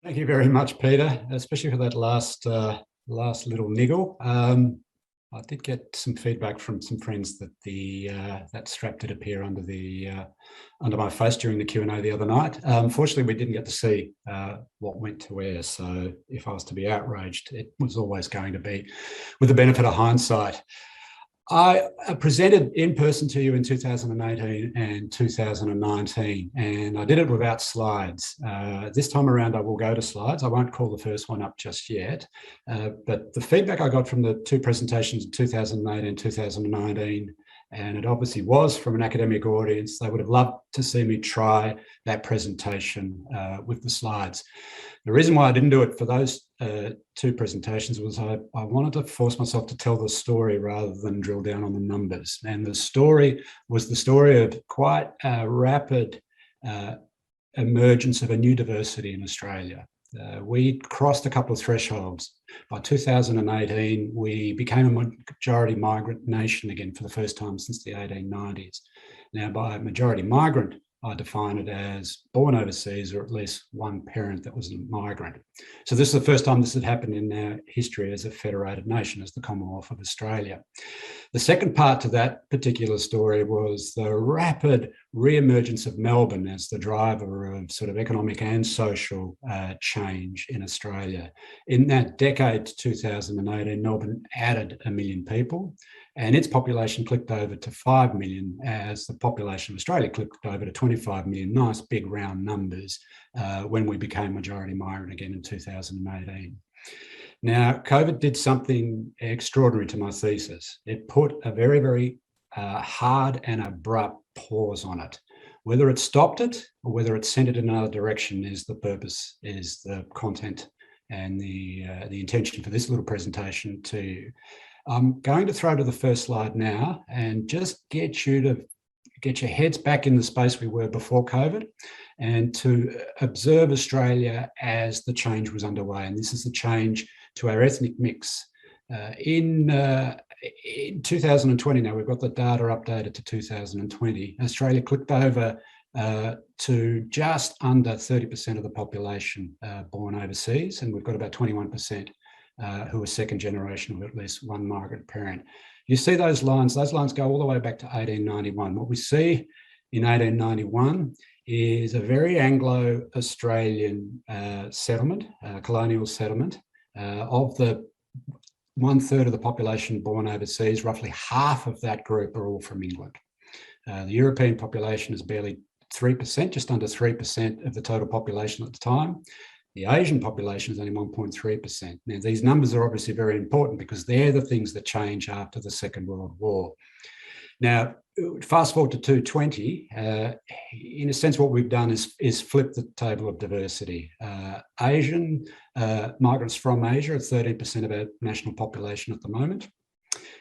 Thank you very much, Peter, especially for that last little niggle. I did get some feedback from some friends that that strap did appear under my face during the Q&A the other night. Unfortunately, we didn't get to see what went to air. So if I was to be outraged, it was always going to be with the benefit of hindsight. I presented in person to you in 2018 and 2019, and I did it without slides. This time around, I will go to slides. I won't call the first one up just yet, but the feedback I got from the two presentations in 2018 and 2019, and it obviously was from an academic audience, they would have loved to see me try that presentation with the slides. The reason why I didn't do it for those two presentations was I wanted to force myself to tell the story rather than drill down on the numbers. And the story was the story of quite a rapid emergence of a new diversity in Australia. We crossed a couple of thresholds. By 2018, we became a majority migrant nation again for the first time since the 1890s. Now, by majority migrant, I define it as born overseas or at least one parent that was a migrant. So this is the first time this had happened in our history as a federated nation, as the Commonwealth of Australia. The second part to that particular story was the rapid re-emergence of Melbourne as the driver of sort of economic and social change in Australia. In that decade, 2018, Melbourne added 1 million people, and its population clicked over to 5 million as the population of Australia clicked over to 25 million. Nice big round numbers when we became majority migrant again in 2018. Now, COVID did something extraordinary to my thesis. It put a very, very hard and abrupt pause on it. Whether it stopped it or whether it sent it in another direction is the purpose, is the content and the intention for this little presentation to you. I'm going to throw to the first slide now and just get you to get your heads back in the space we were before COVID and to observe Australia as the change was underway. And this is the change to our ethnic mix. In 2020, now we've got the data updated to 2020, Australia clicked over to just under 30% of the population born overseas, and we've got about 21% who are second generation with at least one migrant parent. You see those lines go all the way back to 1891. What we see in 1891 is a very Anglo-Australian settlement, colonial settlement. Of the 1/3 of the population born overseas, roughly half of that group are all from England. The European population is barely 3%, just under 3% of the total population at the time. The Asian population is only 1.3%. Now, these numbers are obviously very important because they're the things that change after the Second World War. Now, fast forward to 220, in a sense, what we've done is flip the table of diversity. Asian migrants from Asia are 13% of our national population at the moment.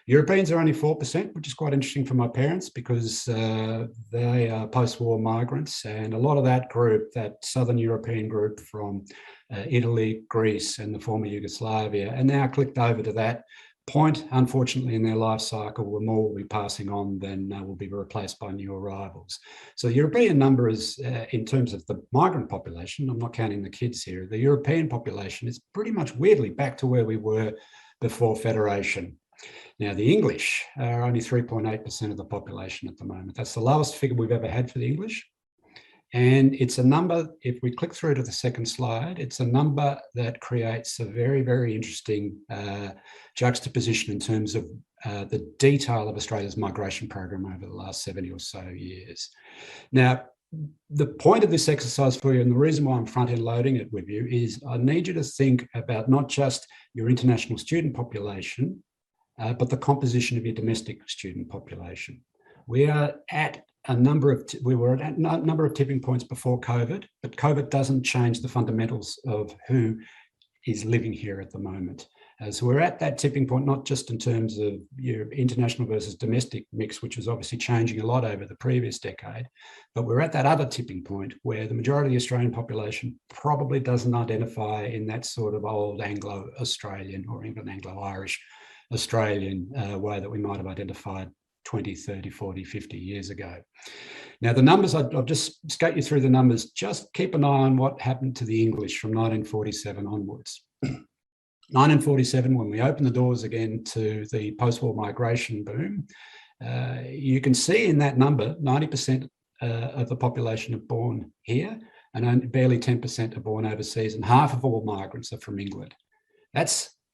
Europeans are only 4%, which is quite interesting for my parents because they are post-war migrants, and a lot of that group, that Southern European group from Italy, Greece, and the former Yugoslavia, are now clicked over to that point, unfortunately, in their life cycle, where more will be passing on than will be replaced by new arrivals. So the European number is, in terms of the migrant population, I'm not counting the kids here, the European population is pretty much weirdly back to where we were before Federation. Now, the English are only 3.8% of the population at the moment. That's the lowest figure we've ever had for the English. And it's a number, if we click through to the second slide, it's a number that creates a very, very interesting juxtaposition in terms of the detail of Australia's migration program over the last 70 or so years. Now, the point of this exercise for you, and the reason why I'm front-end loading it with you, is I need you to think about not just your international student population, but the composition of your domestic student population. We are at a number of tipping points before COVID, but COVID doesn't change the fundamentals of who is living here at the moment. So we're at that tipping point, not just in terms of your international versus domestic mix, which is obviously changing a lot over the previous decade, but we're at that other tipping point where the majority of the Australian population probably doesn't identify in that sort of old Anglo-Australian or even Anglo-Irish Australian way that we might have identified 20, 30, 40, 50 years ago. Now, the numbers, I'll just skate you through the numbers. Just keep an eye on what happened to the English from 1947 onwards. 1947, when we opened the doors again to the post-war migration boom, you can see in that number, 90% of the population are born here, and only barely 10% are born overseas, and half of all migrants are from England.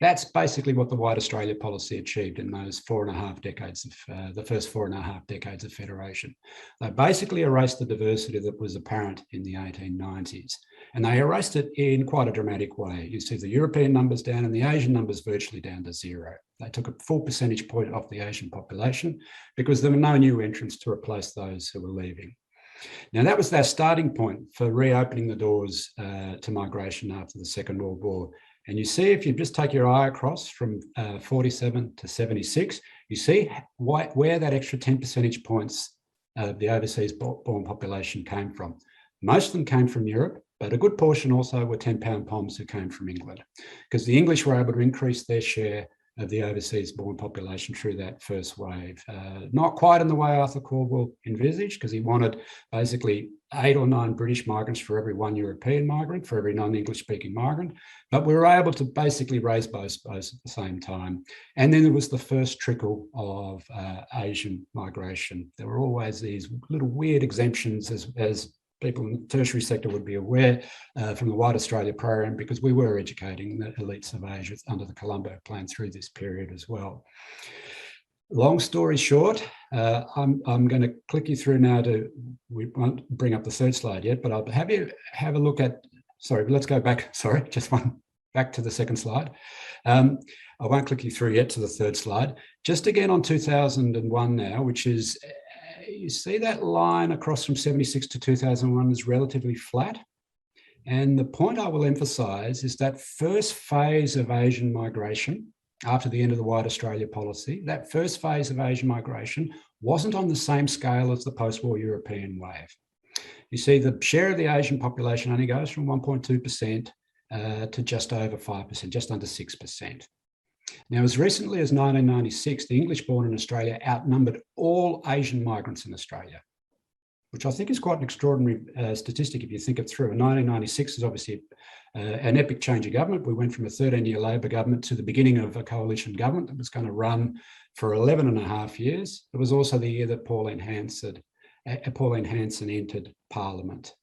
That's basically what the White Australia policy achieved in those 4.5 decades of the first 4.5 decades of federation. They basically erased the diversity that was apparent in the 1890s, and they erased it in quite a dramatic way. You see the European numbers down and the Asian numbers virtually down to zero. They took a full percentage point off the Asian population because there were no new entrants to replace those who were leaving. Now, that was their starting point for reopening the doors to migration after the Second World War. And you see, if you just take your eye across from 47 to 76, you see where that extra 10 percentage points of the overseas born population came from. Most of them came from Europe, but a good portion also were 10-pound poms who came from England, because the English were able to increase their share of the overseas born population through that first wave. Not quite in the way Arthur Caldwell envisaged, because he wanted basically 8 or 9 British migrants for every 1 European migrant, for every non-English speaking migrant. But we were able to basically raise both at the same time. And then there was the first trickle of Asian migration. There were always these little weird exemptions, as people in the tertiary sector would be aware, from the White Australia program, because we were educating the elites of Asia under the Colombo Plan through this period as well. Long story short, I'm going to click you through now we won't bring up the third slide yet, but I'll have you have a look at, sorry, let's go back, sorry, just one, back to the second slide. I won't click you through yet to the third slide. Just again on 2001 now, which is, you see that line across from 76 to 2001 is relatively flat. And the point I will emphasize is that first phase of Asian migration after the end of the White Australia policy, that first phase of Asian migration wasn't on the same scale as the post-war European wave. You see the share of the Asian population only goes from 1.2% to just over 5%, just under 6%. Now, as recently as 1996, the English born in Australia outnumbered all Asian migrants in Australia, which I think is quite an extraordinary statistic if you think it through. And 1996 is obviously an epic change of government. We went from a 13-year Labor government to the beginning of a coalition government that was going to run for 11.5 years. It was also the year that Pauline Hanson entered Parliament.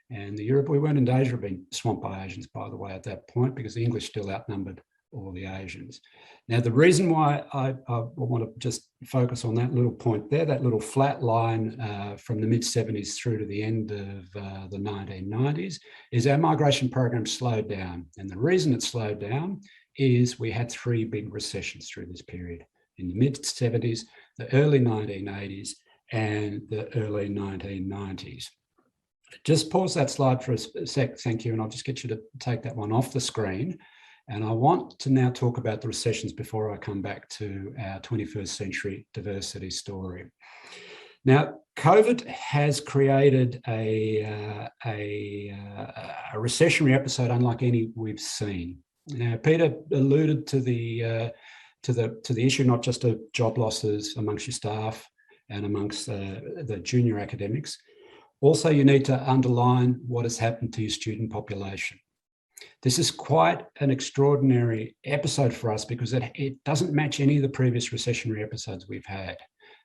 And we weren't in danger of being swamped by Asians, by the way, at that point, because the English still outnumbered all the Asians. Now, the reason why I want to just focus on that little point there, that little flat line from the mid-70s through to the end of the 1990s, is our migration program slowed down. And the reason it slowed down is we had 3 big recessions through this period, in the mid-70s, the early 1980s, and the early 1990s. Just pause that slide for a sec, thank you, and I'll just get you to take that one off the screen. And I want to now talk about the recessions before I come back to our 21st century diversity story. Now, COVID has created a recessionary episode unlike any we've seen. Now, Peter alluded to the issue not just of job losses amongst your staff and amongst the junior academics. Also, you need to underline what has happened to your student population. This is quite an extraordinary episode for us because it doesn't match any of the previous recessionary episodes we've had.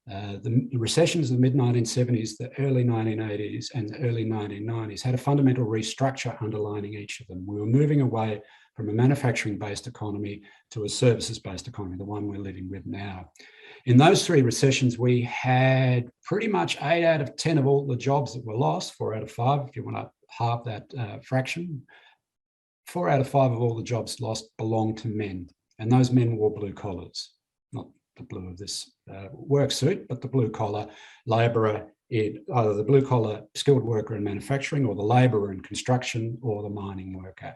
The recessions of the mid-1970s, the early 1980s, and the early 1990s had a fundamental restructure underlining each of them. We were moving away from a manufacturing-based economy to a services-based economy, the one we're living with now. In those 3 recessions, we had pretty much 8 out of 10 of all the jobs that were lost, 4 out of 5, if you want to halve that fraction. 4 out of 5 of all the jobs lost belonged to men, and those men wore blue collars, not the blue of this work suit, but the blue collar labourer, either the blue collar skilled worker in manufacturing, or the labourer in construction, or the mining worker.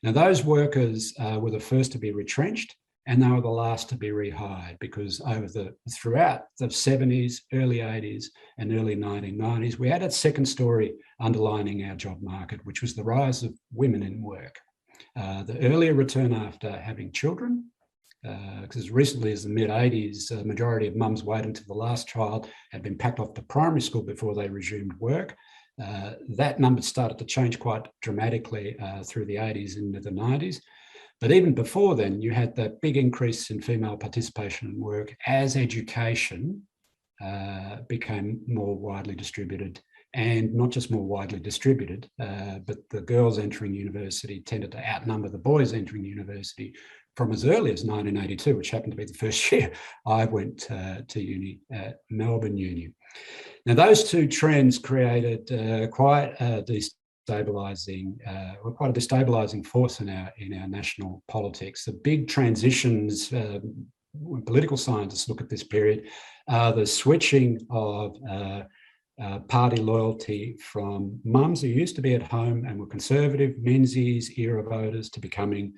Now, those workers were the first to be retrenched, and they were the last to be rehired, because throughout the 70s, early 80s, and early 1990s, we had a second story underlining our job market, which was the rise of women in work. The earlier return after having children, because as recently as the mid-80s, a majority of mums waited until the last child had been packed off to primary school before they resumed work. That number started to change quite dramatically through the 80s into the 90s. But even before then, you had that big increase in female participation in work as education became more widely distributed, and not just more widely distributed, but the girls entering university tended to outnumber the boys entering university from as early as 1982, which happened to be the first year I went to uni at Melbourne Uni. Now, those two trends created quite a destabilising force in our national politics. The big transitions, when political scientists look at this period, are the switching of party loyalty from mums who used to be at home and were conservative Menzies era voters to becoming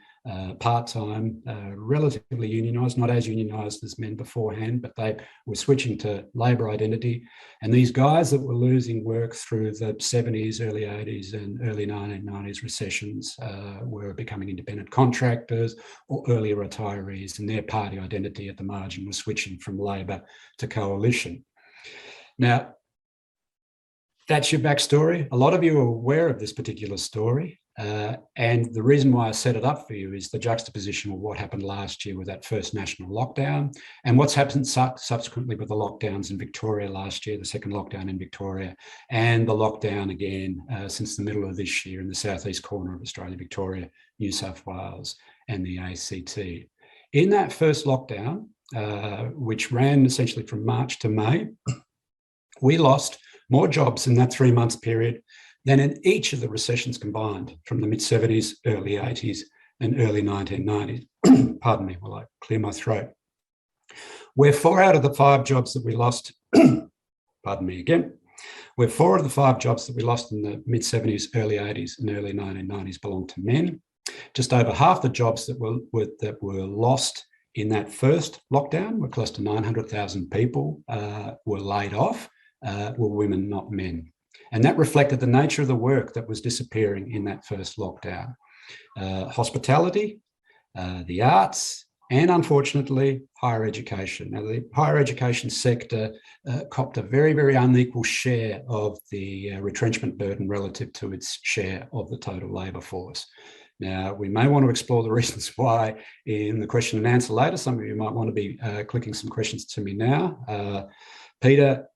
part-time, relatively unionised, not as unionised as men beforehand, but they were switching to Labor identity. And these guys that were losing work through the 70s, early 80s and early 1990s recessions were becoming independent contractors or early retirees, and their party identity at the margin was switching from Labor to coalition. Now, that's your backstory. A lot of you are aware of this particular story. And the reason why I set it up for you is the juxtaposition of what happened last year with that first national lockdown and what's happened subsequently with the lockdowns in Victoria last year, the second lockdown in Victoria, and the lockdown again since the middle of this year in the southeast corner of Australia, Victoria, New South Wales, and the ACT. In that first lockdown, which ran essentially from March to May, we lost more jobs in that 3 months period than in each of the recessions combined from the mid-70s, early 80s and early 1990s. Pardon me while I clear my throat. We're 4 out of the 5 jobs that we lost, pardon me again, where 4 of the 5 jobs that we lost in the mid-70s, early 80s and early 1990s belong to men. Just over half the jobs that were lost in that first lockdown, were close to 900,000 people were laid off, were women, not men. And that reflected the nature of the work that was disappearing in that first lockdown. Hospitality, the arts, and unfortunately, higher education. Now, the higher education sector copped a very, very unequal share of the retrenchment burden relative to its share of the total labour force. Now, we may want to explore the reasons why in the question and answer later. Some of you might want to be clicking some questions to me now. Peter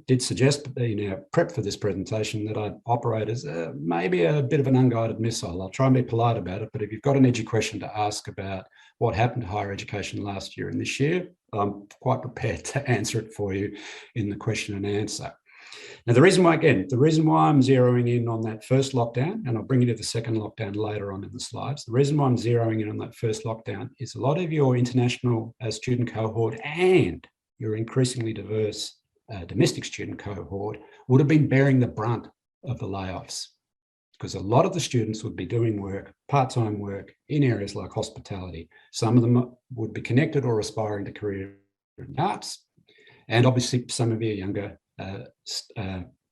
did suggest in our prep for this presentation that I operate as maybe a bit of an unguided missile. I'll try and be polite about it, but if you've got an edgy question to ask about what happened to higher education last year and this year, I'm quite prepared to answer it for you in the question and answer. Now, the reason why I'm zeroing in on that first lockdown, and I'll bring you to the second lockdown later on in the slides, the reason why I'm zeroing in on that first lockdown is a lot of your international student cohort and your increasingly diverse domestic student cohort would have been bearing the brunt of the layoffs, because a lot of the students would be doing work, part-time work in areas like hospitality. Some of them would be connected or aspiring to career in arts, and obviously some of your younger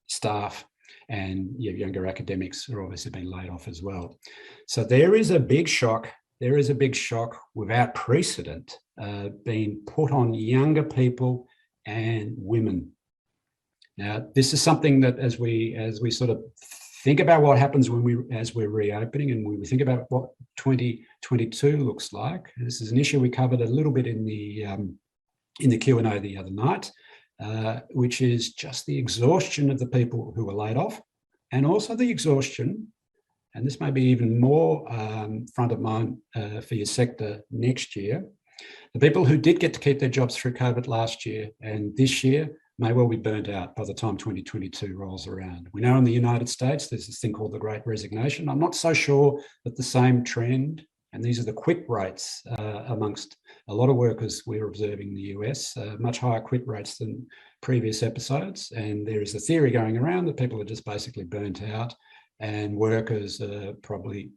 staff and your younger academics are obviously being laid off as well. So there is a big shock. There is a big shock without precedent being put on younger people and women. Now, this is something that as we sort of think about what happens as we're reopening and when we think about what 2022 looks like, this is an issue we covered a little bit in the Q&A the other night, which is just the exhaustion of the people who were laid off, and also the exhaustion, and this may be even more front of mind for your sector next year, the people who did get to keep their jobs through COVID last year and this year may well be burnt out by the time 2022 rolls around. We know in the United States, there's this thing called the Great Resignation. I'm not so sure that the same trend, and these are the quit rates amongst a lot of workers we're observing in the US, much higher quit rates than previous episodes. And there is a theory going around that people are just basically burnt out, and workers are probably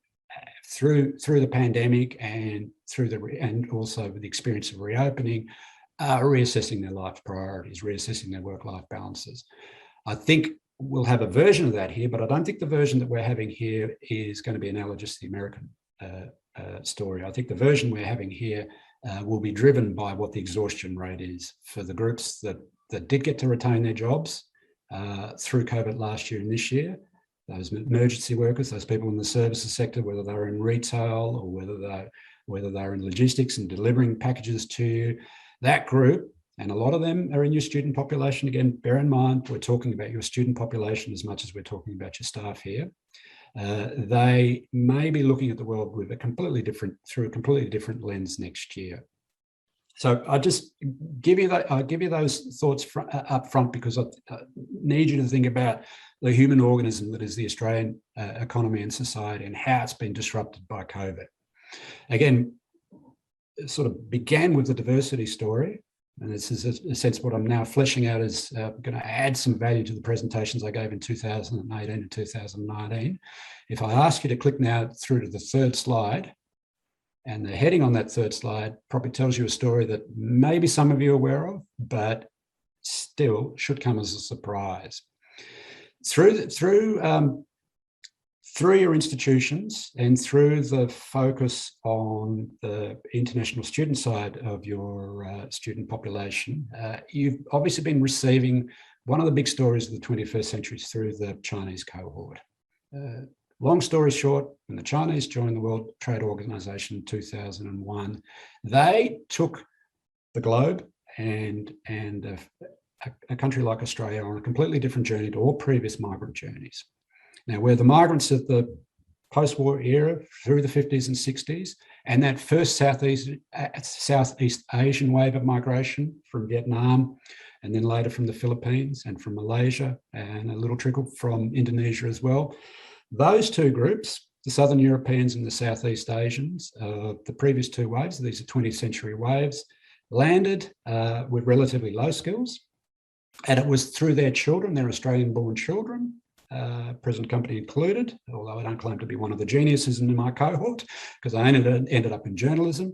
through the pandemic and and also with the experience of reopening, reassessing their life priorities, reassessing their work-life balances. I think we'll have a version of that here, but I don't think the version that we're having here is going to be analogous to the American story. I think the version we're having here will be driven by what the exhaustion rate is for the groups that did get to retain their jobs through COVID last year and this year. Those emergency workers, those people in the services sector, whether they're in retail or whether they're in logistics and delivering packages to you, that group, and a lot of them are in your student population. Again, bear in mind, we're talking about your student population as much as we're talking about your staff here. They may be looking at the world with through a completely different lens next year. So I just give you those thoughts up front, because I need you to think about the human organism that is the Australian economy and society, and how it's been disrupted by COVID. Again, it sort of began with the diversity story, and this is a sense what I'm now fleshing out is going to add some value to the presentations I gave in 2018 and 2019. If I ask you to click now through to the third slide, and the heading on that third slide probably tells you a story that maybe some of you are aware of, but still should come as a surprise. Through your institutions and through the focus on the international student side of your student population, you've obviously been receiving one of the big stories of the 21st century through the Chinese cohort. Long story short, when the Chinese joined the World Trade Organization in 2001, they took the globe and a country like Australia on a completely different journey to all previous migrant journeys. Now, we're the migrants of the post-war era through the 50s and 60s, and that first Southeast Asian wave of migration from Vietnam, and then later from the Philippines and from Malaysia, and a little trickle from Indonesia as well. Those two groups, the Southern Europeans and the Southeast Asians, the previous two waves, these are 20th century waves, landed with relatively low skills. And it was through their children, their Australian-born children, present company included, although I don't claim to be one of the geniuses in my cohort, because I ended up in journalism.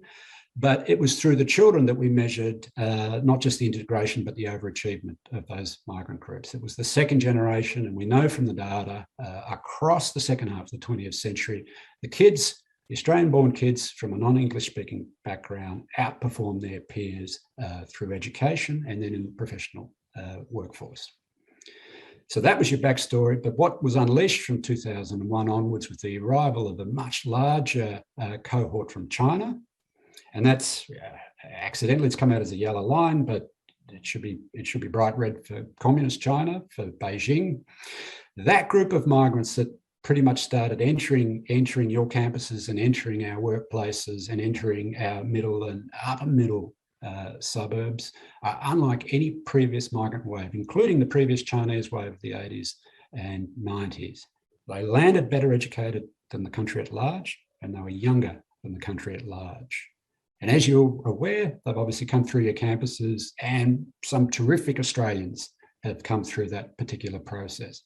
But it was through the children that we measured not just the integration, but the overachievement of those migrant groups. It was the second generation, and we know from the data across the second half of the 20th century, the kids, the Australian-born kids from a non-English speaking background outperformed their peers through education and then in the professional workforce. So that was your backstory. But what was unleashed from 2001 onwards was the arrival of a much larger cohort from China. And that's accidentally, it's come out as a yellow line, but it should be bright red for communist China, for Beijing. That group of migrants that pretty much started entering your campuses and entering our workplaces and entering our middle and upper middle suburbs are unlike any previous migrant wave, including the previous Chinese wave of the 80s and 90s. They landed better educated than the country at large, and they were younger than the country at large. And as you're aware, they've obviously come through your campuses, and some terrific Australians have come through that particular process.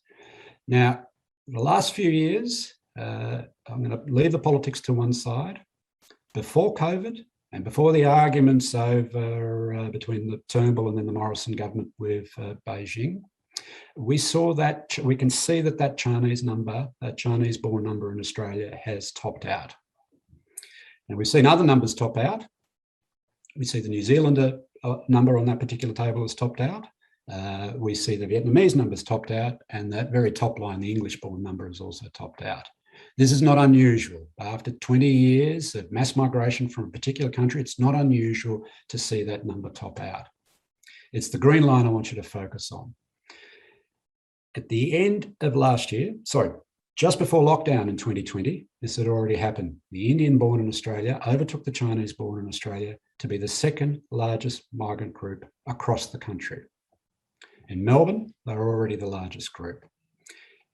Now, the last few years, I'm going to leave the politics to one side. Before COVID and before the arguments over between the Turnbull and then the Morrison government with Beijing, we can see that Chinese number, that Chinese-born number in Australia has topped out. And we've seen other numbers top out. We see the New Zealander number on that particular table has topped out. We see the Vietnamese numbers topped out, and that very top line, the English-born number, is also topped out. This is not unusual. After 20 years of mass migration from a particular country, it's not unusual to see that number top out. It's the green line I want you to focus on. At the end of last year, just before lockdown in 2020, this had already happened. The Indian-born in Australia overtook the Chinese-born in Australia to be the second largest migrant group across the country. In Melbourne, they were already the largest group.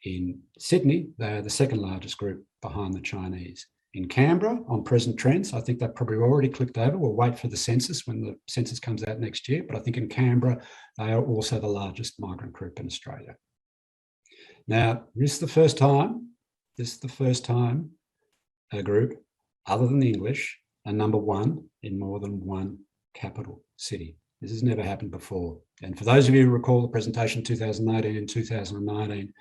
In Sydney, they are the second largest group behind the Chinese. In Canberra, on present trends, I think that probably already clicked over. We'll wait for the census when the census comes out next year. But I think in Canberra, they are also the largest migrant group in Australia. Now, this is the first time a group, other than the English, are number one in more than one capital city. This has never happened before. And for those of you who recall the presentation 2018 and 2019,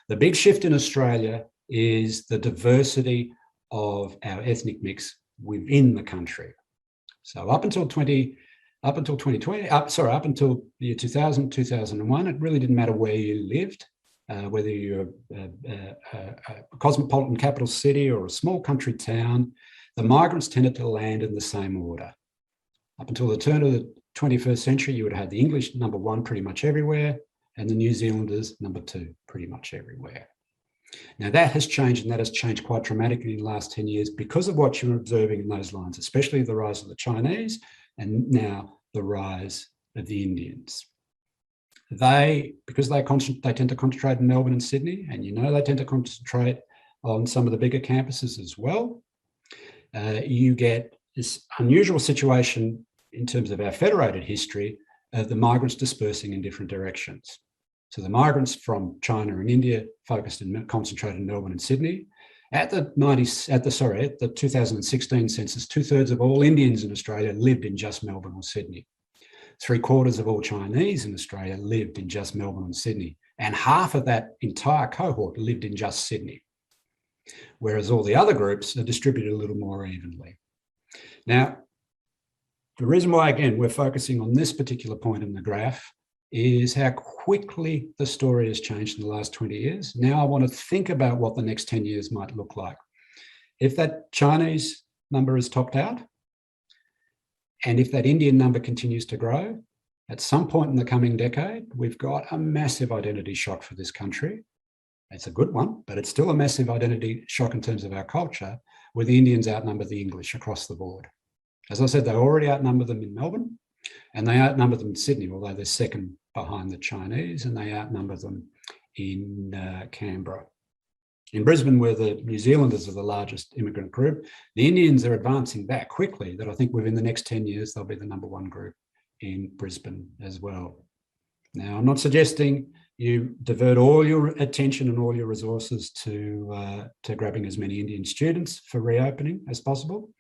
the big shift in Australia is the diversity of our ethnic mix within the country. So up until 2020, up until the year 2000, 2001, it really didn't matter where you lived, whether you're a cosmopolitan capital city or a small country town, the migrants tended to land in the same order. Up until the turn of the 21st century, you would have had the English number one pretty much everywhere, and the New Zealanders number two pretty much everywhere. Now that has changed, and that has changed quite dramatically in the last 10 years because of what you're observing in those lines, especially the rise of the Chinese and now the rise of the Indians. Because they tend to concentrate in Melbourne and Sydney, and they tend to concentrate on some of the bigger campuses as well, you get this unusual situation in terms of our federated history of the migrants dispersing in different directions. So the migrants from China and India focused and concentrated in Melbourne and Sydney. At the 2016 census, 2/3 of all Indians in Australia lived in just Melbourne or Sydney. 3/4 of all Chinese in Australia lived in just Melbourne and Sydney, and half of that entire cohort lived in just Sydney, whereas all the other groups are distributed a little more evenly. Now, the reason why, again, we're focusing on this particular point in the graph is how quickly the story has changed in the last 20 years. Now I want to think about what the next 10 years might look like. If that Chinese number is topped out, and if that Indian number continues to grow, at some point in the coming decade, we've got a massive identity shock for this country. It's a good one, but it's still a massive identity shock in terms of our culture, where the Indians outnumber the English across the board. As I said, they already outnumber them in Melbourne, and they outnumber them in Sydney, although they're second behind the Chinese, and they outnumber them in Canberra. In Brisbane, where the New Zealanders are the largest immigrant group, the Indians are advancing back quickly, that I think within the next 10 years, they'll be the number one group in Brisbane as well. Now, I'm not suggesting you divert all your attention and all your resources to grabbing as many Indian students for reopening as possible.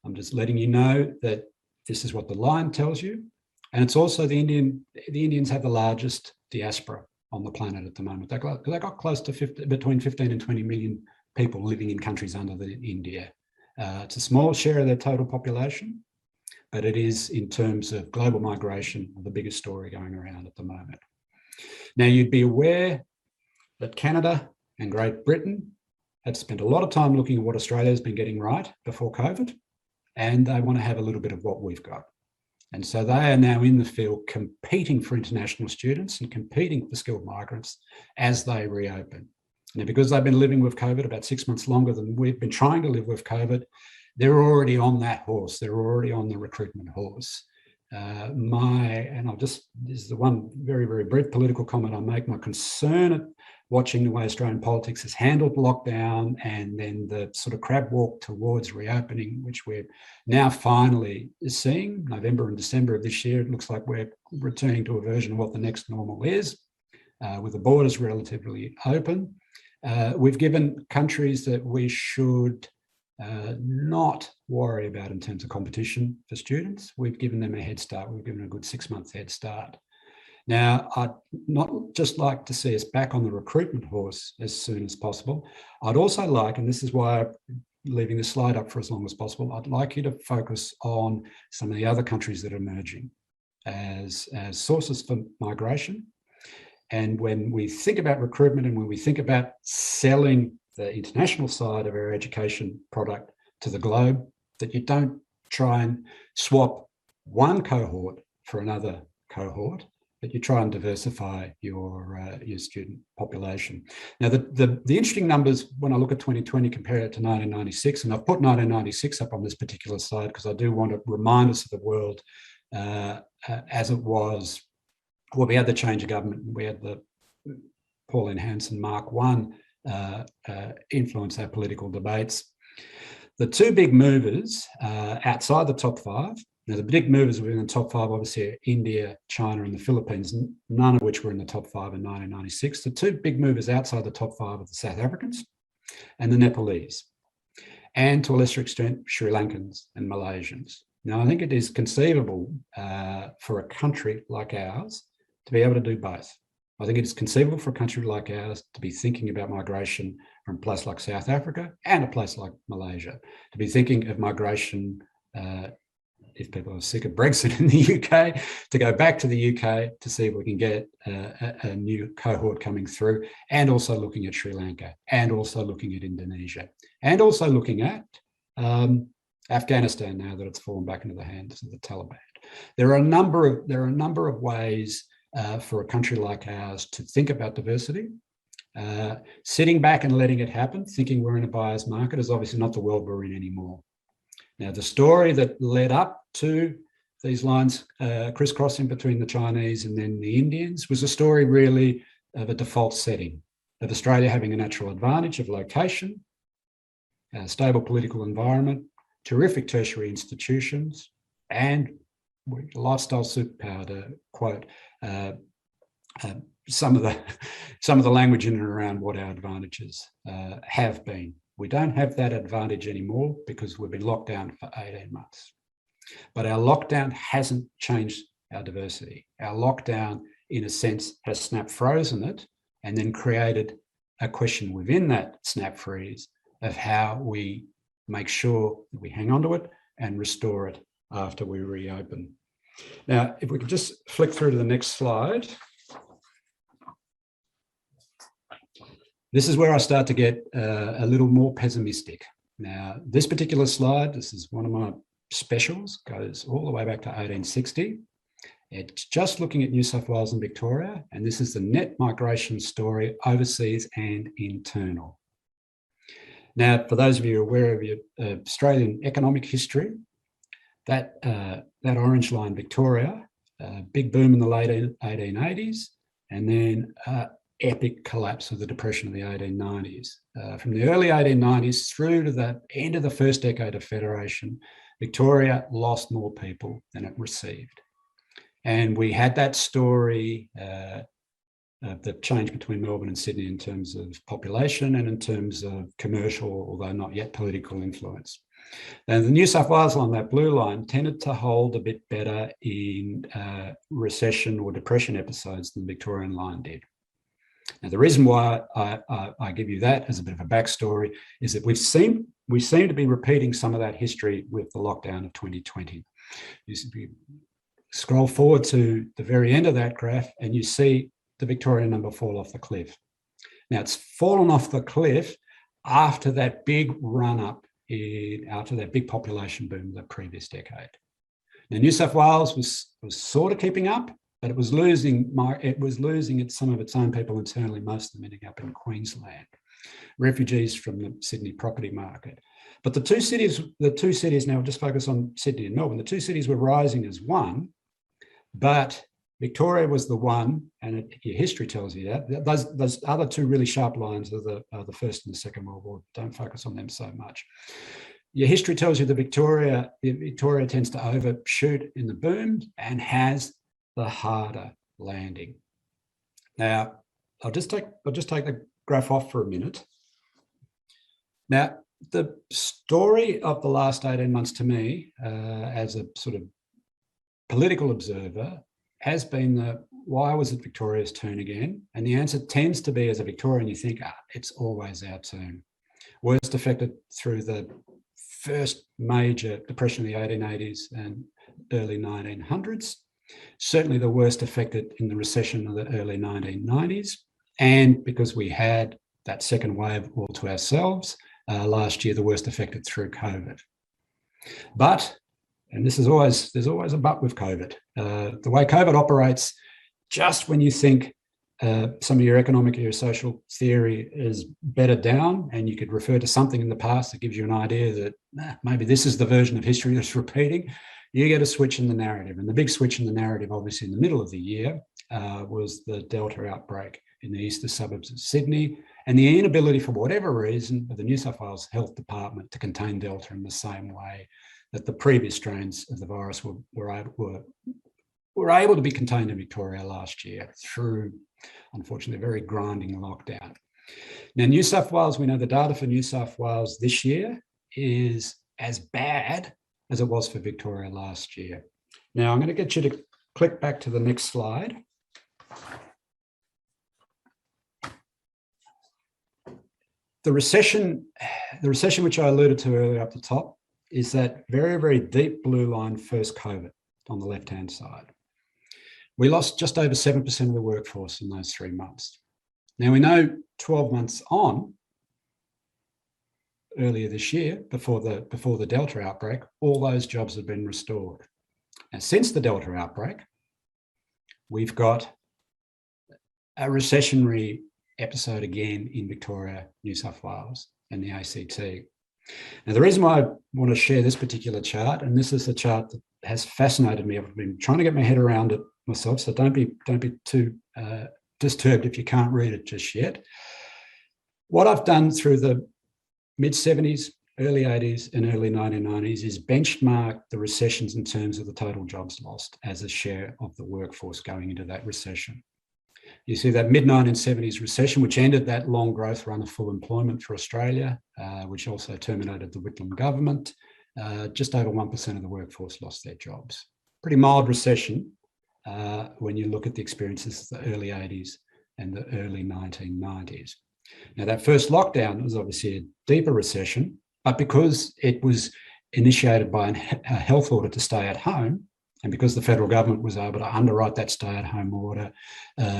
I'm just letting you know that this is what the line tells you. And it's also the Indians have the largest diaspora on the planet at the moment. They got close to between 15 and 20 million people living in countries other than India. It's a small share of their total population, but it is, in terms of global migration, the biggest story going around at the moment. Now, you'd be aware that Canada and Great Britain had spent a lot of time looking at what Australia has been getting right before COVID, and they want to have a little bit of what we've got. And so they are now in the field competing for international students and competing for skilled migrants as they reopen. Now, because they've been living with COVID about 6 months longer than we've been trying to live with COVID, they're already on that horse. They're already on the recruitment horse. This is the one very, very brief political comment I'll make. My concern at watching the way Australian politics has handled lockdown and then the sort of crab walk towards reopening, which we're now finally seeing, November and December of this year, it looks like we're returning to a version of what the next normal is, with the borders relatively open. We've given countries that we should not worry about in terms of competition for students. We've given them a head start. We've given a good 6 month head start. Now, I'd not just like to see us back on the recruitment horse as soon as possible. I'd also like, and this is why I'm leaving the slide up for as long as possible, I'd like you to focus on some of the other countries that are emerging as sources for migration. And when we think about recruitment and when we think about selling the international side of our education product to the globe, that you don't try and swap one cohort for another cohort, but you try and diversify your student population. Now, the interesting numbers, when I look at 2020, compare it to 1996, and I've put 1996 up on this particular slide because I do want to remind us of the world as it was. Well, we had the change of government, we had the Pauline Hanson Mark I influence our political debates. The two big movers outside the top five, now the big movers within the top five obviously are India, China and the Philippines, none of which were in the top five in 1996. The two big movers outside the top five are the South Africans and the Nepalese, and to a lesser extent, Sri Lankans and Malaysians. Now, I think it is conceivable for a country like ours to be able to do both. I think it is conceivable for a country like ours to be thinking about migration from a place like South Africa and a place like Malaysia, to be thinking of migration if people are sick of Brexit in the UK, to go back to the UK to see if we can get a new cohort coming through, and also looking at Sri Lanka, and also looking at Indonesia, and also looking at Afghanistan now that it's fallen back into the hands of the Taliban. There are a number of ways for a country like ours to think about diversity. Sitting back and letting it happen, thinking we're in a buyer's market, is obviously not the world we're in anymore. Now, the story that led up to these lines crisscrossing between the Chinese and then the Indians was a story really of a default setting, of Australia having a natural advantage of location, a stable political environment, terrific tertiary institutions, and lifestyle superpower, to quote some of the language in and around what our advantages have been. We don't have that advantage anymore because we've been locked down for 18 months. But our lockdown hasn't changed our diversity. Our lockdown, in a sense, has snap frozen it and then created a question within that snap freeze of how we make sure that we hang on to it and restore it after we reopen. Now, if we could just flick through to the next slide. This is where I start to get a little more pessimistic. Now, this particular slide, this is one of my specials, goes all the way back to 1860. It's just looking at New South Wales and Victoria, and this is the net migration story, overseas and internal. Now, for those of you aware of your Australian economic history, that orange line, Victoria, big boom in the late 1880s, and then epic collapse of the Depression of the 1890s. From the early 1890s through to the end of the first decade of Federation, Victoria lost more people than it received. And we had that story, the change between Melbourne and Sydney in terms of population and in terms of commercial, although not yet political influence. And the New South Wales line, that blue line, tended to hold a bit better in recession or depression episodes than the Victorian line did. Now, the reason why I give you that as a bit of a backstory is that we seem to be repeating some of that history with the lockdown of 2020. You scroll forward to the very end of that graph and you see the Victorian number fall off the cliff. Now, it's fallen off the cliff after that big run-up, after that big population boom the previous decade. Now, New South Wales was sort of keeping up, but it was losing some of its own people internally, most of them ending up in Queensland, refugees from the Sydney property market. But the two cities, now we'll just focus on Sydney and Melbourne, the two cities were rising as one, but Victoria was the one, and your history tells you that. Those other two really sharp lines are the First and the Second World War. Don't focus on them so much. Your history tells you that Victoria tends to overshoot in the boom and has the harder landing. Now, I'll just take the graph off for a minute. Now, the story of the last 18 months to me, as a sort of political observer, has been why was it Victoria's turn again? And the answer tends to be, as a Victorian, you think, it's always our turn. Worst affected through the first major depression of the 1880s and early 1900s. Certainly the worst affected in the recession of the early 1990s. And because we had that second wave all to ourselves, last year, the worst affected through COVID. But, and there's always a but with COVID, the way COVID operates, just when you think some of your economic or your social theory is bedded down and you could refer to something in the past that gives you an idea that maybe this is the version of history that's repeating, you get a switch in the narrative. And the big switch in the narrative, obviously in the middle of the year, was the Delta outbreak in the eastern suburbs of Sydney, and the inability, for whatever reason, of the New South Wales Health Department to contain Delta in the same way that the previous strains of the virus were able to be contained in Victoria last year through, unfortunately, a very grinding lockdown. Now, New South Wales, we know the data for New South Wales this year is as bad as it was for Victoria last year. Now, I'm going to get you to click back to the next slide. The recession which I alluded to earlier up the top, is that very, very deep blue line, first COVID, on the left-hand side. We lost just over 7% of the workforce in those 3 months. Now, we know 12 months on, earlier this year, before the Delta outbreak, all those jobs have been restored. And since the Delta outbreak, we've got a recessionary episode again in Victoria, New South Wales, and the ACT. Now, the reason why I want to share this particular chart, and this is a chart that has fascinated me, I've been trying to get my head around it myself, so don't be too disturbed if you can't read it just yet. What I've done through the mid-70s, early 80s and early 1990s is benchmark the recessions in terms of the total jobs lost as a share of the workforce going into that recession. You see that mid-1970s recession, which ended that long growth run of full employment for Australia, which also terminated the Whitlam government. Just over 1% of the workforce lost their jobs. Pretty mild recession when you look at the experiences of the early 80s and the early 1990s. Now, that first lockdown was obviously a deeper recession, but because it was initiated by a health order to stay at home, and because the federal government was able to underwrite that stay-at-home order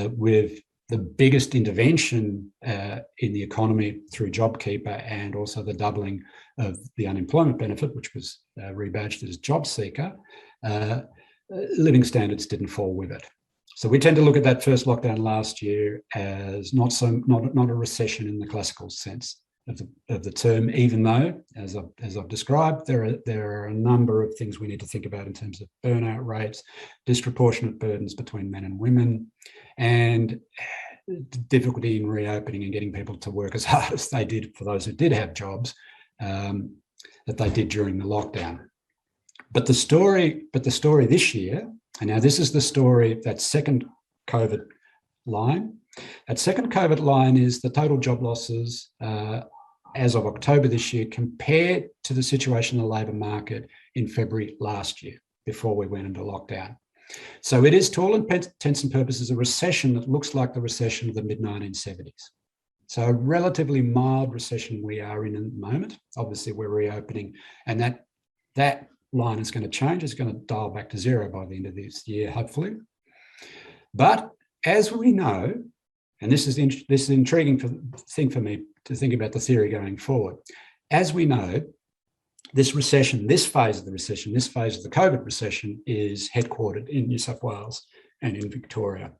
with the biggest intervention in the economy through JobKeeper and also the doubling of the unemployment benefit, which was rebadged as job seeker, living standards didn't fall with it. So we tend to look at that first lockdown last year as not a recession in the classical sense of the term, even though, as I've described, there are a number of things we need to think about in terms of burnout rates, disproportionate burdens between men and women, and difficulty in reopening and getting people to work as hard as they did for those who did have jobs that they did during the lockdown. But the story this year, and now this is the story, that second COVID line. That second COVID line is the total job losses as of October this year compared to the situation in the labour market in February last year, before we went into lockdown. So it is, to all intents and purposes, a recession that looks like the recession of the mid-1970s. So a relatively mild recession we are in at the moment. Obviously, we're reopening, and that line is going to change. It's going to dial back to zero by the end of this year, hopefully. But as we know, and this is an intriguing thing for me to think about the theory going forward. As we know, this recession, this phase of the recession, this phase of the COVID recession is headquartered in New South Wales and in Victoria.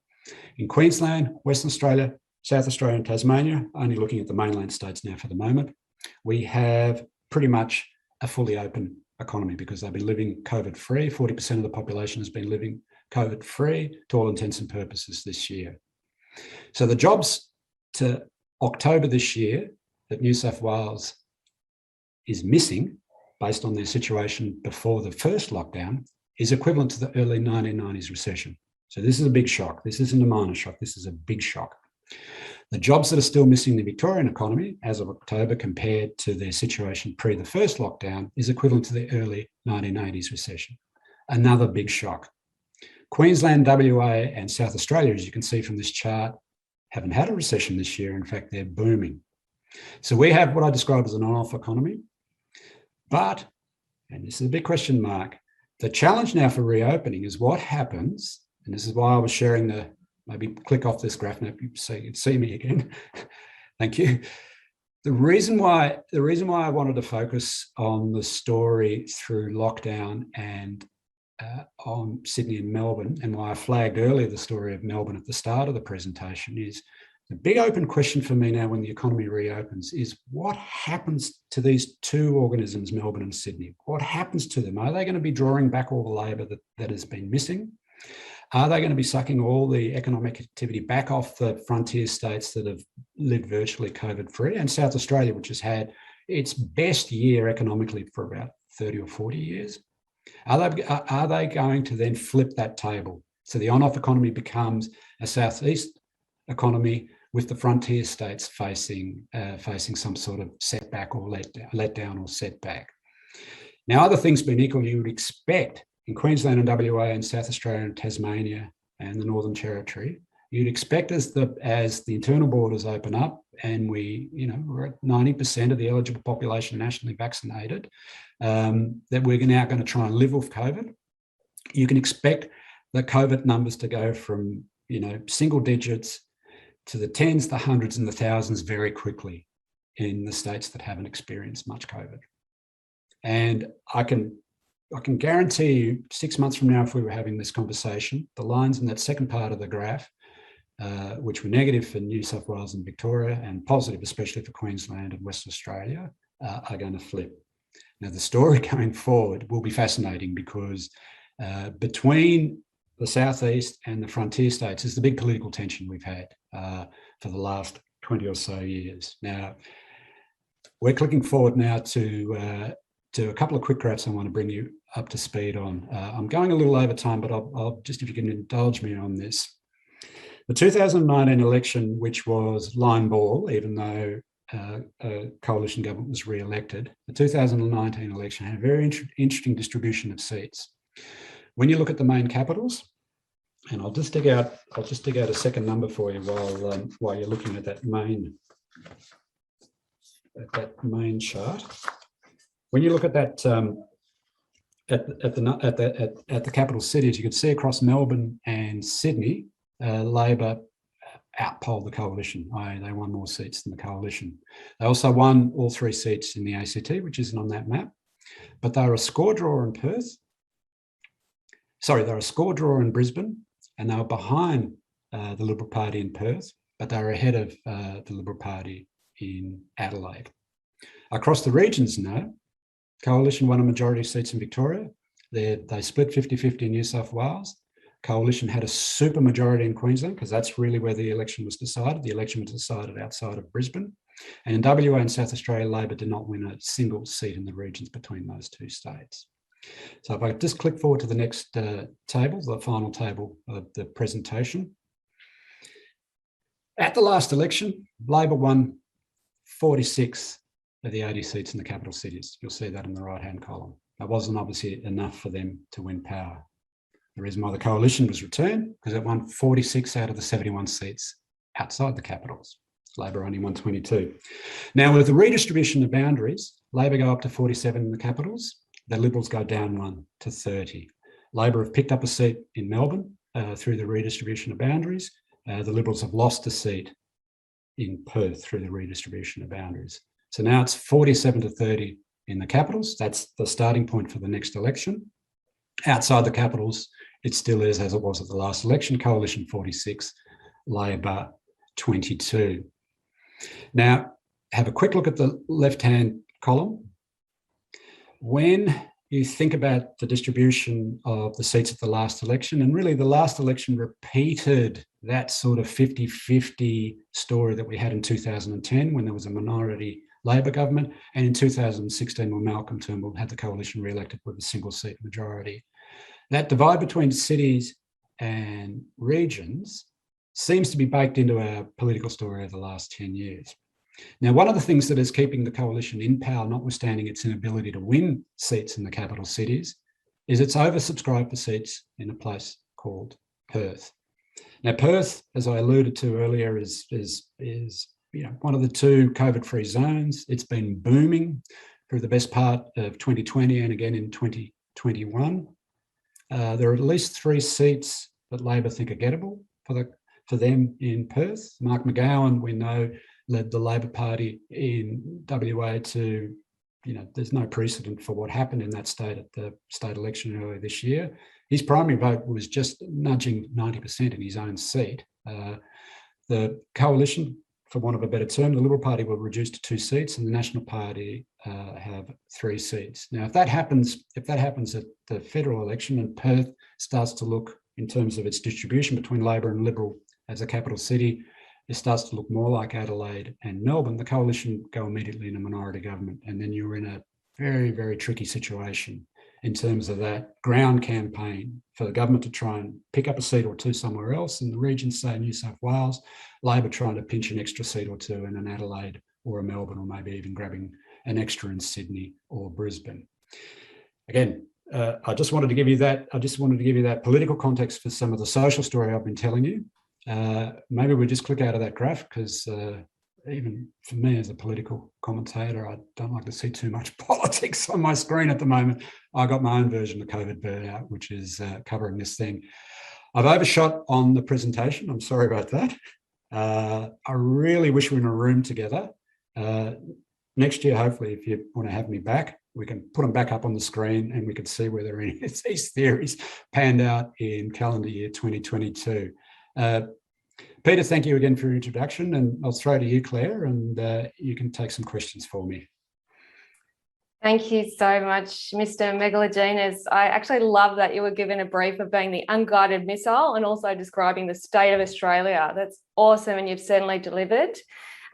In Queensland, Western Australia, South Australia and Tasmania, only looking at the mainland states now for the moment, we have pretty much a fully open economy because they've been living COVID-free. 40% of the population has been living COVID-free to all intents and purposes this year. So the jobs to October this year that New South Wales is missing, based on their situation before the first lockdown, is equivalent to the early 1990s recession. So this is a big shock. This isn't a minor shock. This is a big shock. The jobs that are still missing in the Victorian economy as of October compared to their situation pre the first lockdown is equivalent to the early 1980s recession. Another big shock. Queensland, WA and South Australia, as you can see from this chart, haven't had a recession this year. In fact, they're booming. So we have what I describe as an on-off economy. But, and this is a big question mark, the challenge now for reopening is what happens, and this is why I was sharing maybe click off this graph now so you can see me again. Thank you. The reason why I wanted to focus on the story through lockdown and on Sydney and Melbourne, and why I flagged earlier the story of Melbourne at the start of the presentation, is the big open question for me now when the economy reopens is what happens to these two organisms, Melbourne and Sydney? What happens to them? Are they going to be drawing back all the labour that has been missing? Are they going to be sucking all the economic activity back off the frontier states that have lived virtually COVID-free? And South Australia, which has had its best year economically for about 30 or 40 years. Are they going to then flip that table? So the on-off economy becomes a southeast economy with the frontier states facing some sort of setback or letdown or setback. Now, other things being equal, you would expect in Queensland and WA and South Australia and Tasmania and the Northern Territory, you'd expect as the internal borders open up and we're at 90% of the eligible population nationally vaccinated, that we're now going to try and live with COVID. You can expect the COVID numbers to go from, single digits to the tens, the hundreds and the thousands very quickly in the states that haven't experienced much COVID. And I can guarantee you 6 months from now, if we were having this conversation, the lines in that second part of the graph, which were negative for New South Wales and Victoria and positive, especially for Queensland and Western Australia, are going to flip. Now, the story going forward will be fascinating because between the southeast and the frontier states is the big political tension we've had for the last 20 or so years. Now, we're clicking forward now to a couple of quick graphs I want to bring you up to speed on. I'm going a little over time, but I'll just, if you can indulge me on this. The 2019 election, which was line ball, even though a coalition government was re-elected, the 2019 election had a very interesting distribution of seats. When you look at the main capitals, and I'll just dig out a second number for you while you're looking at that main chart. When you look at that at the capital cities, you can see across Melbourne and Sydney, Labor outpolled the coalition. They won more seats than the coalition. They also won all 3 seats in the ACT, which isn't on that map, but they were a score drawer in Perth. Sorry, they were a score drawer in Brisbane, and they were behind the Liberal Party in Perth, but they were ahead of the Liberal Party in Adelaide. Across the regions now, Coalition won a majority of seats in Victoria. They split 50-50 in New South Wales. Coalition had a super majority in Queensland because that's really where the election was decided. The election was decided outside of Brisbane. And in WA and South Australia, Labor did not win a single seat in the regions between those 2 states. So if I just click forward to the next table, the final table of the presentation. At the last election, Labor won 46 of the 80 seats in the capital cities. You'll see that in the right-hand column. That wasn't obviously enough for them to win power. The reason why the coalition was returned, because it won 46 out of the 71 seats outside the capitals. Labor only won 22. Now, with the redistribution of boundaries, Labor go up to 47 in the capitals. The Liberals go down 1 to 30. Labor have picked up a seat in Melbourne through the redistribution of boundaries. The Liberals have lost a seat in Perth through the redistribution of boundaries. So now it's 47 to 30 in the capitals. That's the starting point for the next election. Outside the capitals, it still is as it was at the last election, Coalition 46, Labor 22. Now, have a quick look at the left-hand column. When you think about the distribution of the seats at the last election, and really the last election repeated that sort of 50-50 story that we had in 2010 when there was a minority Labor government, and in 2016 when Malcolm Turnbull had the coalition re-elected with a single seat majority. That divide between cities and regions seems to be baked into our political story over the last 10 years. Now, one of the things that is keeping the coalition in power, notwithstanding its inability to win seats in the capital cities, is it's oversubscribed for seats in a place called Perth. Now, Perth, as I alluded to earlier, is one of the 2 COVID-free zones. It's been booming through the best part of 2020 and again in 2021. There are at least 3 seats that Labor think are gettable for them in Perth. Mark McGowan, we know, led the Labor Party in WA to, there's no precedent for what happened in that state at the state election earlier this year. His primary vote was just nudging 90% in his own seat. The coalition, for want of a better term, the Liberal Party will reduce to 2 seats and the National Party have 3 seats. Now, if that happens at the federal election and Perth starts to look, in terms of its distribution between Labor and Liberal as a capital city, it starts to look more like Adelaide and Melbourne, the coalition go immediately in a minority government. And then you're in a very, very tricky situation in terms of that ground campaign for the government to try and pick up a seat or 2 somewhere else in the region, say New South Wales, Labor trying to pinch an extra seat or 2 in an Adelaide or a Melbourne, or maybe even grabbing an extra in Sydney or Brisbane. Again, I just wanted to give you that political context for some of the social story I've been telling you. Maybe we just click out of that graph because even for me as a political commentator, I don't like to see too much politics on my screen at the moment. I got my own version of COVID burnout, which is covering this thing. I've overshot on the presentation. I'm sorry about that. I really wish we were in a room together. Next year, hopefully, if you want to have me back, we can put them back up on the screen and we can see whether any of these theories panned out in calendar year 2022. Peter, thank you again for your introduction, and I'll throw to you, Claire, and you can take some questions for me. Thank you so much, Mr. Megalogenis. I actually love that you were given a brief of being the unguided missile and also describing the state of Australia. That's awesome, and you've certainly delivered.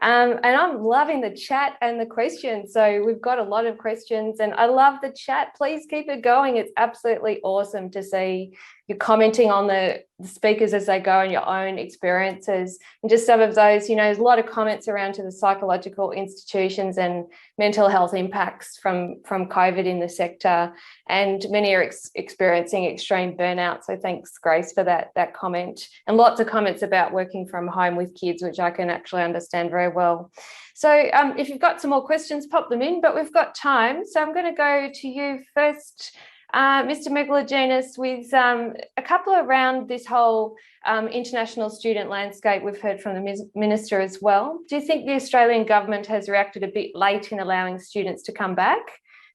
And I'm loving the chat and the questions. So we've got a lot of questions and I love the chat. Please keep it going. It's absolutely awesome to see you commenting on the speakers as they go and your own experiences. And just some of those, there's a lot of comments around to the psychological institutions and mental health impacts from COVID in the sector. And many are experiencing extreme burnout. So thanks, Grace, for that comment. And lots of comments about working from home with kids, which I can actually understand very well. So if you've got some more questions, pop them in, but we've got time. So I'm going to go to you first, Mr. Megalogenis, with a couple around this whole international student landscape. We've heard from the Minister as well. Do you think the Australian government has reacted a bit late in allowing students to come back?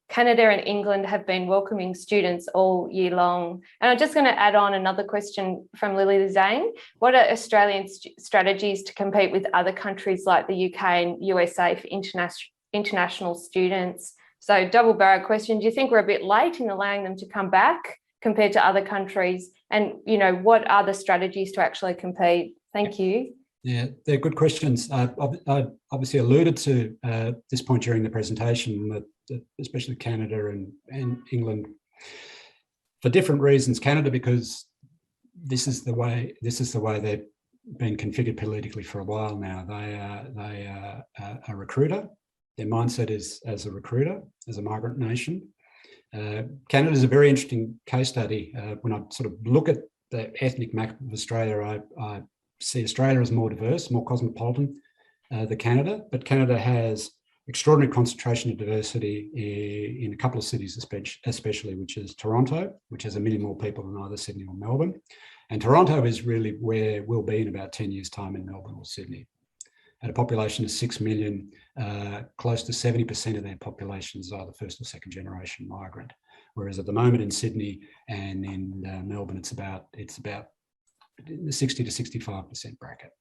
Canada and England have been welcoming students all year long. And I'm just going to add on another question from Lily Zane. What are Australian strategies to compete with other countries like the UK and USA for international students? So double barrel question, do you think we're a bit late in allowing them to come back compared to other countries? And, what are the strategies to actually compete? Thank you. Yeah, they're good questions. I obviously alluded to this point during the presentation that especially Canada and England, for different reasons. Canada, because this is the way they've been configured politically for a while now. They are a recruiter. Their mindset is as a recruiter, as a migrant nation. Canada is a very interesting case study. When I sort of look at the ethnic map of Australia, I see Australia as more diverse, more cosmopolitan than Canada, but Canada has extraordinary concentration of diversity in a couple of cities especially, which is Toronto, which has 1 million more people than either Sydney or Melbourne. And Toronto is really where we'll be in about 10 years' time in Melbourne or Sydney. At a population of 6 million, close to 70% of their population is either first or second generation migrant. Whereas at the moment in Sydney and in Melbourne, it's about the 60 to 65% bracket.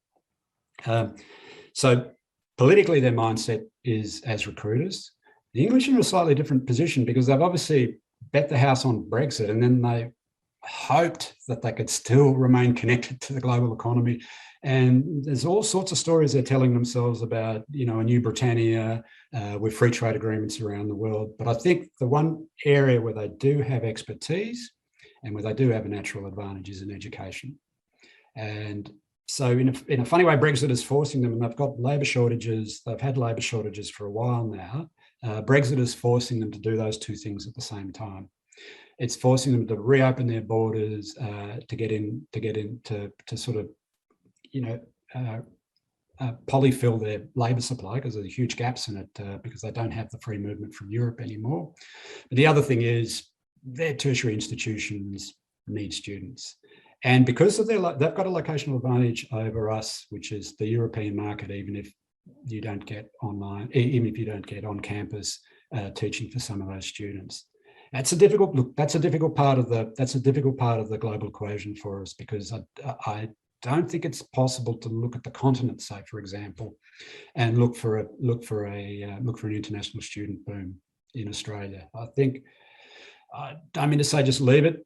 So politically, their mindset is as recruiters. The English are in a slightly different position because they've obviously bet the house on Brexit, and then they hoped that they could still remain connected to the global economy. And there's all sorts of stories they're telling themselves about, a new Britannia with free trade agreements around the world. But I think the one area where they do have expertise and where they do have a natural advantage is in education. And so in a funny way, Brexit is forcing them, and they've got labour shortages. They've had labour shortages for a while now. Brexit is forcing them to do those two things at the same time. It's forcing them to reopen their borders, to sort of, polyfill their labour supply because there's huge gaps in it because they don't have the free movement from Europe anymore. But the other thing is their tertiary institutions need students. And because of they've got a locational advantage over us, which is the European market, even if you don't get online, even if you don't get on campus teaching for some of those students. That's a difficult part of the global equation for us, because I don't think it's possible to look at the continent, say, for example, and look for an international student boom in Australia. I think, I don't mean to say just leave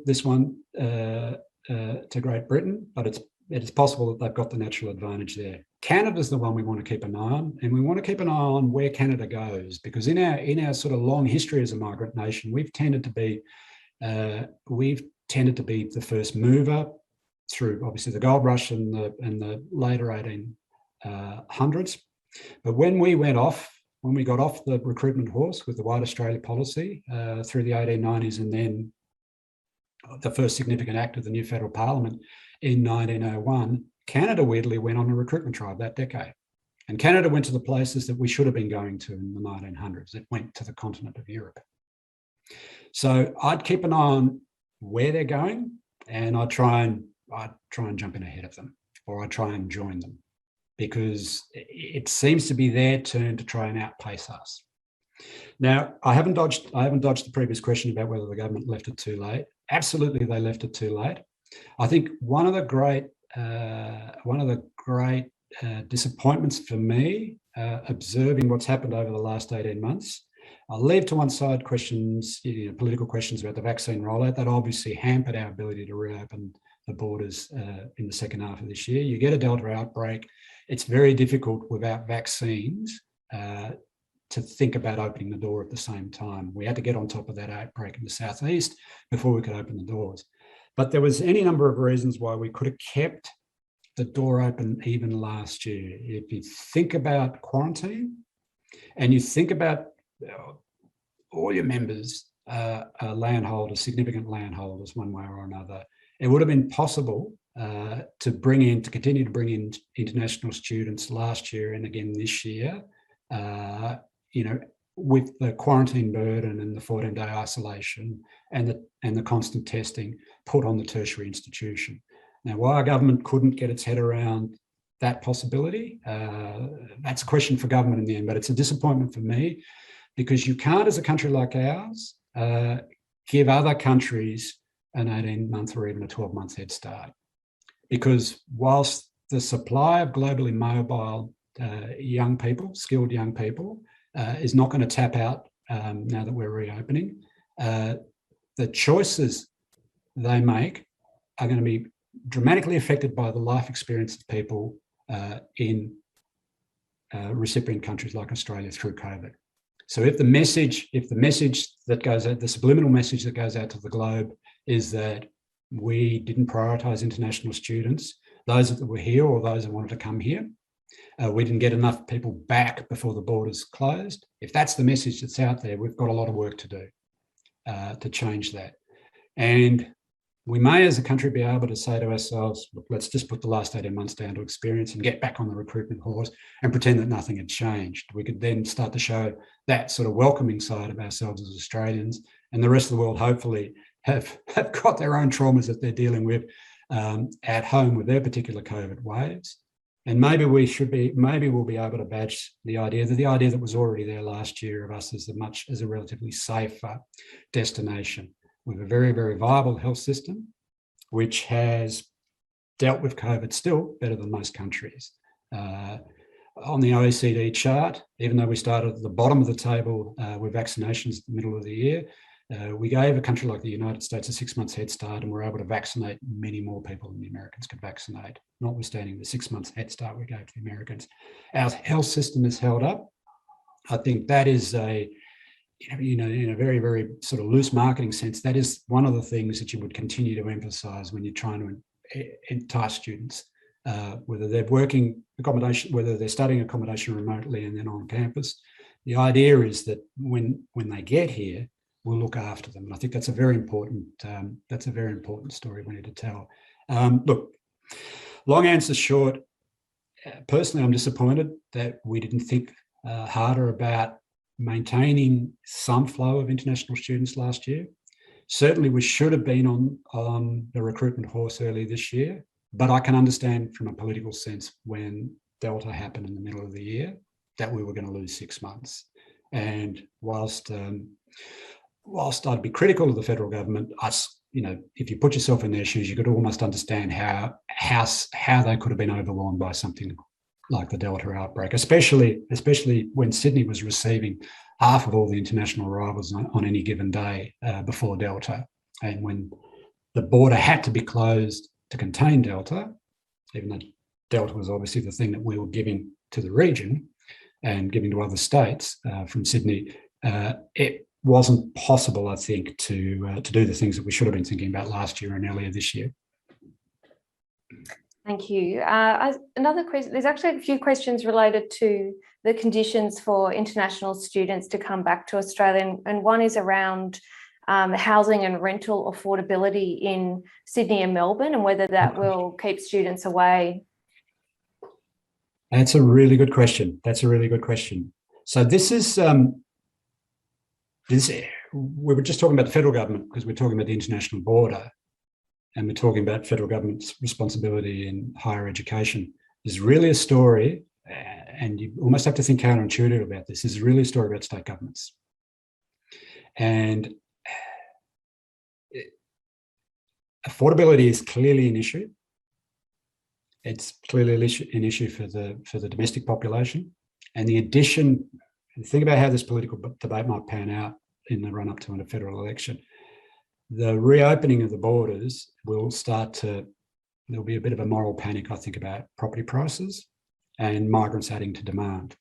this one to Great Britain, but it is possible that they've got the natural advantage there. Canada's the one we want to keep an eye on, and we want to keep an eye on where Canada goes, because in our sort of long history as a migrant nation, we've tended to be the first mover through obviously the gold rush and the later 1800s. But when we got off the recruitment horse with the White Australia policy through the 1890s, and then the first significant act of the new federal parliament, in 1901, Canada weirdly went on a recruitment drive that decade. And Canada went to the places that we should have been going to in the 1900s. It went to the continent of Europe. So I'd keep an eye on where they're going, and I'd try and jump in ahead of them, or I'd try and join them, because it seems to be their turn to try and outpace us. Now, I haven't dodged the previous question about whether the government left it too late. Absolutely, they left it too late. I think one of the great disappointments for me, observing what's happened over the last 18 months, I'll leave to one side questions, political questions about the vaccine rollout. That obviously hampered our ability to reopen the borders in the second half of this year. You get a Delta outbreak, it's very difficult without vaccines to think about opening the door at the same time. We had to get on top of that outbreak in the southeast before we could open the doors. But there was any number of reasons why we could have kept the door open even last year. If you think about quarantine and you think about all your members are landholders, significant landholders, one way or another, it would have been possible to continue to bring in international students last year and again this year, with the quarantine burden and the 14-day isolation and the constant testing put on the tertiary institution. Now, why our government couldn't get its head around that possibility, that's a question for government in the end, but it's a disappointment for me, because you can't, as a country like ours, give other countries an 18-month or even a 12-month head start. Because whilst the supply of globally mobile young people, skilled young people, is not going to tap out now that we're reopening, the choices they make are going to be dramatically affected by the life experience of people in recipient countries like Australia through COVID. So if the message that goes out, the subliminal message that goes out to the globe is that we didn't prioritise international students, those that were here or those that wanted to come here, we didn't get enough people back before the borders closed. If that's the message that's out there, we've got a lot of work to do to change that. And we may, as a country, be able to say to ourselves, look, let's just put the last 18 months down to experience and get back on the recruitment horse and pretend that nothing had changed. We could then start to show that sort of welcoming side of ourselves as Australians, and the rest of the world hopefully have got their own traumas that they're dealing with at home with their particular COVID waves. And maybe we'll be able to badge the idea that was already there last year of us as a relatively safer destination, with a very, very viable health system, which has dealt with COVID still better than most countries. On the OECD chart, even though we started at the bottom of the table with vaccinations at the middle of the year, we gave a country like the United States a 6 months head start, and we're able to vaccinate many more people than the Americans could vaccinate, notwithstanding the 6 months head start we gave to the Americans. Our health system is held up. I think that is in a very, very sort of loose marketing sense, that is one of the things that you would continue to emphasise when you're trying to entice students, whether they're working accommodation, whether they're studying accommodation remotely and then on campus. The idea is that when they get here, we'll look after them. And I think that's a very important story we need to tell. Look, long answer short, personally, I'm disappointed that we didn't think harder about maintaining some flow of international students last year. Certainly we should have been on the recruitment horse early this year, but I can understand from a political sense when Delta happened in the middle of the year that we were going to lose 6 months. And whilst I'd be critical of the federal government, if you put yourself in their shoes, you could almost understand how they could have been overwhelmed by something like the Delta outbreak, especially when Sydney was receiving half of all the international arrivals on any given day before Delta. And when the border had to be closed to contain Delta, even though Delta was obviously the thing that we were giving to the region and giving to other states from Sydney, it wasn't possible, I think, to do the things that we should have been thinking about last year and earlier this year. Thank you. Another question, there's actually a few questions related to the conditions for international students to come back to Australia, and one is around housing and rental affordability in Sydney and Melbourne, and whether that will keep students away? That's a really good question. So this is, we were just talking about the federal government because we're talking about the international border, and we're talking about federal government's responsibility in higher education. There's really a story, and you almost have to think counterintuitive about this. This is really a story about state governments. And affordability is clearly an issue. It's clearly an issue for the domestic population. And the addition, think about how this political debate might pan out in the run-up to a federal election. The reopening of the borders will there'll be a bit of a moral panic, I think, about property prices and migrants adding to demand.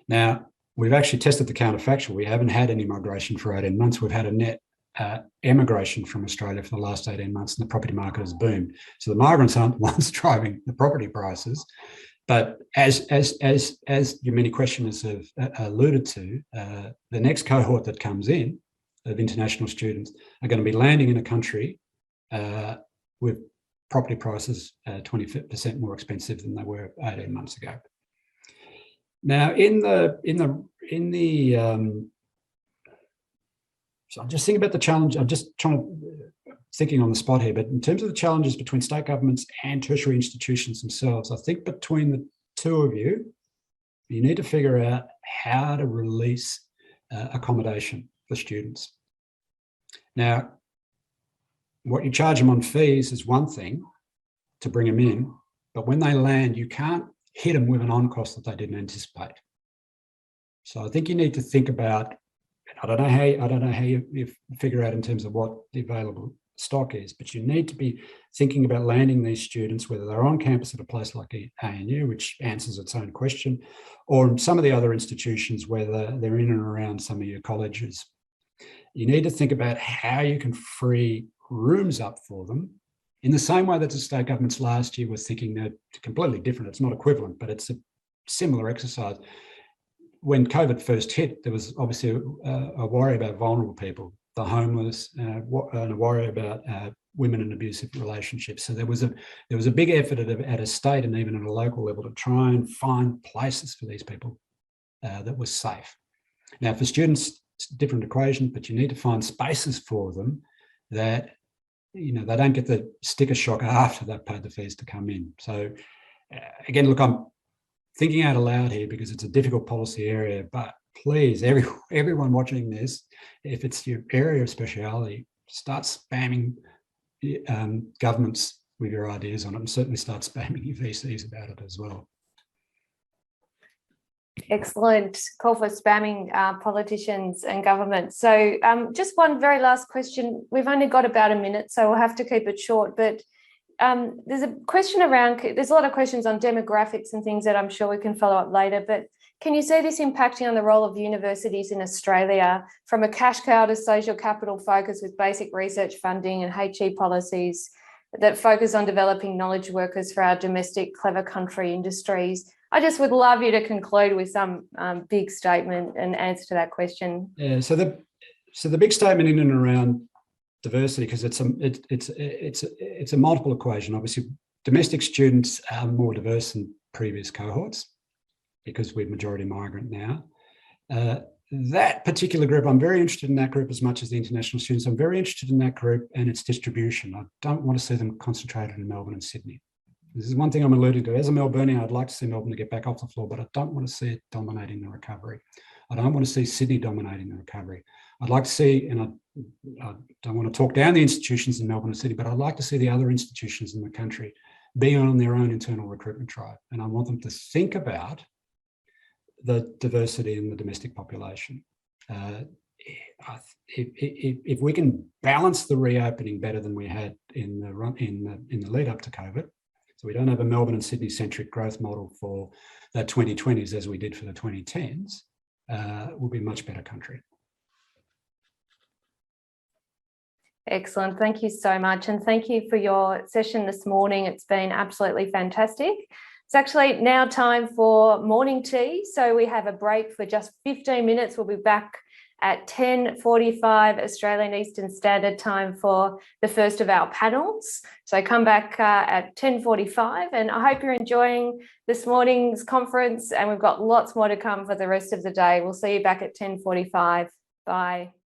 Now, we've actually tested the counterfactual. We haven't had any migration for 18 months. We've had a net emigration from Australia for the last 18 months, and the property market has boomed. So the migrants aren't the ones driving the property prices. But as your many questioners have alluded to, the next cohort that comes in of international students are going to be landing in a country with property prices 20% more expensive than they were 18 months ago. Now, so I'm just thinking about the challenge. I'm just thinking on the spot here, but in terms of the challenges between state governments and tertiary institutions themselves, I think between the two of you, you need to figure out how to release accommodation for students. Now, what you charge them on fees is one thing to bring them in, but when they land, you can't hit them with an on-cost that they didn't anticipate. So I think you need to think about, I don't know how you figure out in terms of what the available stock is, but you need to be thinking about landing these students, whether they're on campus at a place like ANU, which answers its own question, or some of the other institutions, whether they're in and around some of your colleges. You need to think about how you can free rooms up for them in the same way that the state governments last year were thinking. They're completely different. It's not equivalent, but it's a similar exercise. When COVID first hit, there was obviously a worry about vulnerable people, the homeless, and a worry about women in abusive relationships. So there was a big effort at a state and even at a local level to try and find places for these people that were safe. Now, for students, it's a different equation, but you need to find spaces for them that, they don't get the sticker shock after they've paid the fees to come in. So again, look, I'm thinking out aloud here because it's a difficult policy area, but please, everyone watching this, if it's your area of speciality, start spamming governments with your ideas on it, and certainly start spamming your VCs about it as well. Excellent call for spamming politicians and governments. So just one very last question. We've only got about a minute, so we'll have to keep it short, but there's a question around, there's a lot of questions on demographics and things that I'm sure we can follow up later, but can you see this impacting on the role of universities in Australia from a cash cow to social capital focus with basic research funding and HE policies that focus on developing knowledge workers for our domestic clever country industries? I just would love you to conclude with some big statement and answer to that question. Yeah, so the big statement in and around diversity, because it's a multiple equation. Obviously, domestic students are more diverse than previous cohorts because we're majority migrant now. That particular group, I'm very interested in that group as much as the international students. I'm very interested in that group and its distribution. I don't want to see them concentrated in Melbourne and Sydney. This is one thing I'm alluding to. As a Melburnian, I'd like to see Melbourne to get back off the floor, but I don't want to see it dominating the recovery. I don't want to see Sydney dominating the recovery. I'd like to see, and I don't want to talk down the institutions in Melbourne and Sydney, but I'd like to see the other institutions in the country be on their own internal recruitment drive. And I want them to think about the diversity in the domestic population. If we can balance the reopening better than we had in the lead up to COVID, so we don't have a Melbourne and Sydney centric growth model for the 2020s as we did for the 2010s, we'll be a much better country. Excellent. Thank you so much. And thank you for your session this morning. It's been absolutely fantastic. It's actually now time for morning tea. So we have a break for just 15 minutes. We'll be back at 10:45 Australian Eastern Standard Time for the first of our panels. So come back at 10:45, and I hope you're enjoying this morning's conference, and we've got lots more to come for the rest of the day. We'll see you back at 10:45. Bye.